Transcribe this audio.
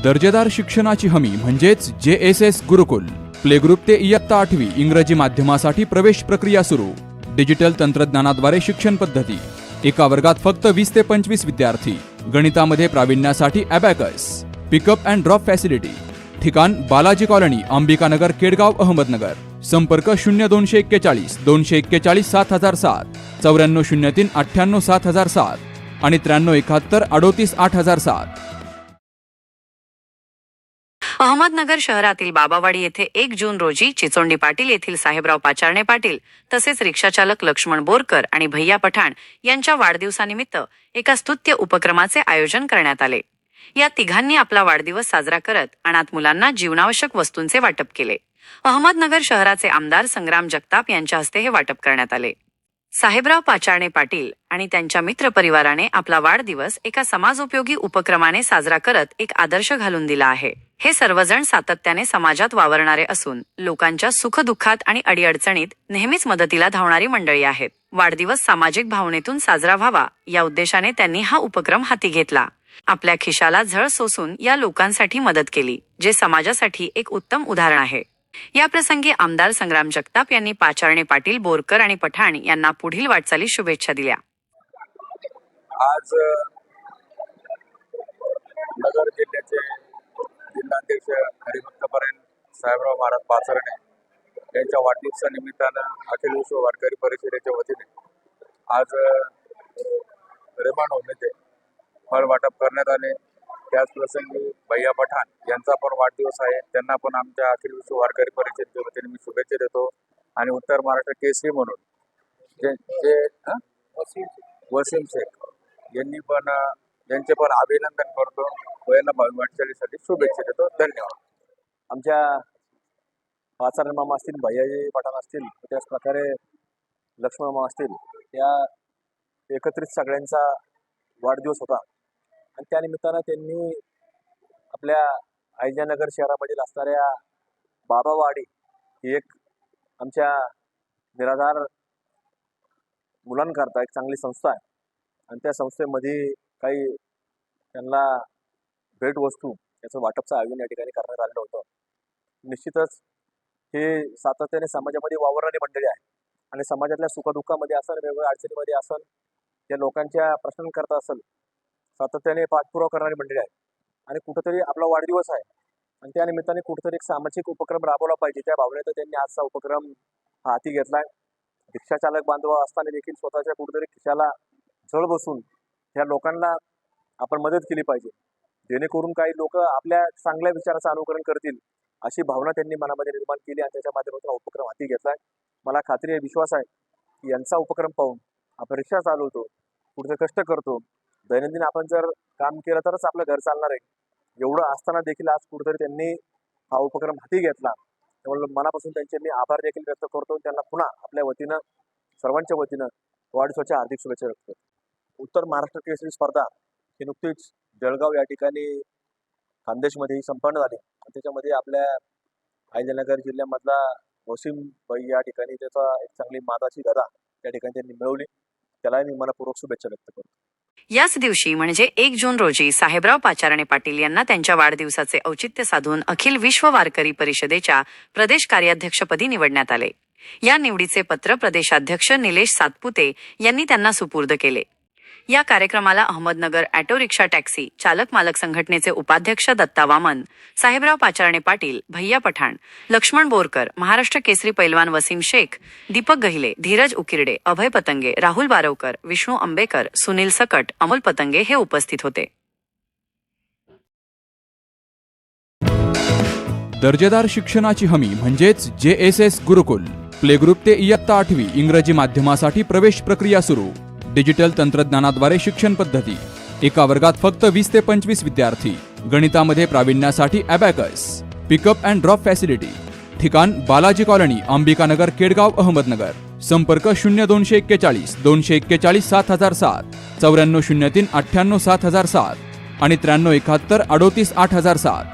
दर्जेदार शिक्षणाची हमी म्हणजेच JSS गुरुकुल. प्ले ग्रुप ते इयत्ता 8वी इंग्रजी माध्यमासाठी प्रवेश प्रक्रिया सुरू. डिजिटल तंत्रज्ञानाद्वारे शिक्षण पद्धती. एका वर्गात फक्त 20 ते 25 विद्यार्थी. गणितामध्ये प्रावीण्यासाठी abacus. Pickup and drop facility. ठिकाण बालाजी कॉलनी, अंबिकानगर, केडगाव, अहमदनगर. संपर्क 0241 241 7007, 9403 98 7007 आणि 9371 38 8007. अहमदनगर शहरातील बाबावाडी येथे 1 जून रोजी चिचोंडी पाटील येथील साहेबराव पाचारणे पाटील तसेच रिक्षाचालक लक्ष्मण बोरकर आणि भैया पठाण यांच्या वाढदिवसानिमित्त एका स्तुत्य उपक्रमाचे आयोजन करण्यात आले. या तिघांनी आपला वाढदिवस साजरा करत अनाथ मुलांना जीवनावश्यक वस्तूंचे वाटप केले. अहमदनगर शहराचे आमदार संग्राम जगताप यांच्या हस्ते हे वाटप करण्यात आले. साहेबराव पाचारणे पाटील आणि त्यांच्या मित्रपरिवाराने आपला वाढदिवस एका समाजोपयोगी उपक्रमाने साजरा करत एक आदर्श घालून दिला आहे. हे सर्वजण सातत्याने समाजात वावरणारे असून लोकांच्या सुखदुःखात आणि अडीअडचणीत नेहमीच मदतीला धावणारी मंडळी आहेत. वाढदिवस सामाजिक भावनेतून साजरा व्हावा या उद्देशाने त्यांनी हा उपक्रम हाती घेतला. आपल्या खिशाला झळ सोसून या लोकांसाठी मदत केली, जे समाजासाठी एक उत्तम उदाहरण आहे. या प्रसंगी आमदार संग्राम जगताप यांनी पाचारणे पाटील, बोरकर आणि पठाण यांना पुढील वाटचालीस शुभेच्छा दिल्या. आज नगर जिल्ह्याचे जिल्हाध्यक्ष हरिभक्तपरायण साहेबराव महाराज पाचारणे यांच्या वाढदिवसानिमित्तानं अखिल विश्व वारकरी परिषदेच्या वतीने आज रेमान होते फळ वाटप करण्यात आले. त्याच प्रसंगी भैया पठाण यांचा पण वाढदिवस आहे. त्यांना पण आमच्या अखिल विश्व वारकरी परिषदेच्या वतीने मी शुभेच्छा देतो. आणि उत्तर महाराष्ट्र केसरी म्हणून जे वसीम शेख यांनी पण यांचे पण अभिनंदन करतो. यांना वाटचालीसाठी शुभेच्छा देतो. धन्यवाद. आमच्या पाचारणे मामा असतील, भैयाजी पठाण असतील, त्याच प्रकारे लक्ष्मण मामा असतील, या एकत्रित सगळ्यांचा वाढदिवस होता. आणि त्यानिमित्तानं त्यांनी आपल्या अहिल्यानगर शहरामधील असणाऱ्या बाबावाडी ही एक आमच्या निराधार मुलांकरता एक चांगली संस्था आहे. आणि त्या संस्थेमध्ये काही त्यांना भेटवस्तू याचं वाटपचं आयोजन या ठिकाणी करण्यात आलेलं होतं. निश्चितच हे सातत्याने समाजामध्ये वावरणारी मंडळी आहे आणि समाजातल्या सुखदुःखामध्ये असेल, वेगवेगळ्या अडचणीमध्ये असेल, या लोकांच्या प्रश्नांकरता असेल, सातत्याने पाठपुरावा करणारी मंडळी आहे. आणि कुठंतरी आपला वाढदिवस आहे आणि त्या निमित्ताने कुठंतरी एक सामाजिक उपक्रम राबवला पाहिजे, त्या भावनेत त्यांनी आजचा उपक्रम हाती घेतलाय. रिक्षाचालक बांधव असताना देखील स्वतःच्या कुठेतरी खिशाला झळ बसून ह्या लोकांना आपण मदत केली पाहिजे, जेणेकरून काही लोक आपल्या चांगल्या विचाराचं अनुकरण करतील अशी भावना त्यांनी मनामध्ये निर्माण केली आणि त्याच्या माध्यमातून उपक्रम हाती घेतलाय. मला खात्री आहे, विश्वास आहे की यांचा उपक्रम पाहून आपण रिक्षा चालवतो, कुठे कष्ट करतो, दैनंदिन आपण जर काम केलं तरच आपलं घर चालणार आहे. एवढं असताना देखील आज कुठेतरी त्यांनी हा उपक्रम हाती घेतला. त्यामुळे मनापासून त्यांचे मी आभार देखील व्यक्त करतो. त्यांना पुन्हा आपल्या वतीनं, सर्वांच्या वतीनं वाढदिवसाच्या हार्दिक शुभेच्छा व्यक्त करतो. उत्तर महाराष्ट्र केसरी स्पर्धा ही नुकतीच जळगाव या ठिकाणी खानदेशमध्ये संपन्न झाली. त्याच्यामध्ये आपल्या अहिल्यानगर जिल्ह्यामधला वसीम भाई या ठिकाणी त्याचा एक चांगली मादाची गदा त्या ठिकाणी त्यांनी मिळवली. त्याला मी मनपूर्वक शुभेच्छा व्यक्त करतो. याच दिवशी म्हणजे 1 जून रोजी साहेबराव पाचारणे पाटील यांना त्यांच्या वाढदिवसाचे औचित्य साधून अखिल विश्व वारकरी परिषदेच्या प्रदेश कार्याध्यक्षपदी निवडण्यात आले. या निवडीचे पत्र प्रदेशाध्यक्ष निलेश सातपुते यांनी त्यांना सुपूर्द केले. या कार्यक्रमाला अहमदनगर ऑटो रिक्षा टॅक्सी चालक मालक संघटनेचे उपाध्यक्ष दत्ता वामन, साहेबराव पाचारणे पाटील, भैया पठाण, लक्ष्मण बोरकर, महाराष्ट्र केसरी पैलवान वसीम शेख, दीपक गहिले, धीरज उकिरडे, अभय पतंगे, राहुल बारवकर, विष्णू अंबेकर, सुनील सकट, अमोल पतंगे हे उपस्थित होते. दर्जेदार शिक्षणाची हमी म्हणजेच JSS गुरुकुल. प्ले ग्रुप ते इयत्ता 8वी इंग्रजी माध्यमासाठी प्रवेश प्रक्रिया सुरू. डिजिटल तंत्रज्ञानाद्वारे शिक्षण पद्धती. एका वर्गात फक्त 20 ते 25 विद्यार्थी. गणितामध्ये प्रावीण्यासाठी abacus. Pickup and drop facility. ठिकाण बालाजी कॉलनी, अंबिकानगर, केडगाव, अहमदनगर. संपर्क 0241 241 7007, 9403 98 7007 आणि 9371 38 8007.